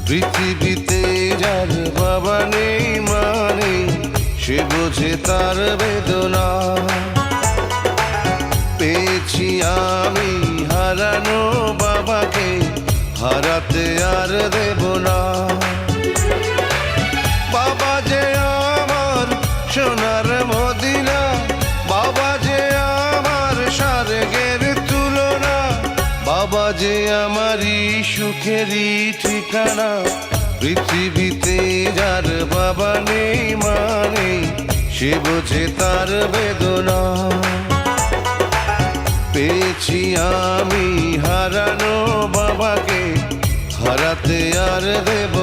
পৃথিবীতে যার বাবা নেই মানে সে বোঝে তার বেদনা। পেয়েছি আমি হারানো বাবাকে, হারাতে আর দেব না। বাবা যে আমার সোনার মদিনা, বাবা যে আমার স্বর্গের তুলনা, বাবা যে আমারই সুখেরই ঠিকানা। পৃথিবীতে যার বাবা নেই মানে সে বোঝে তার বেদনা। পেয়েছি আমি হারানো বাবাকে, হারাতে আর দেব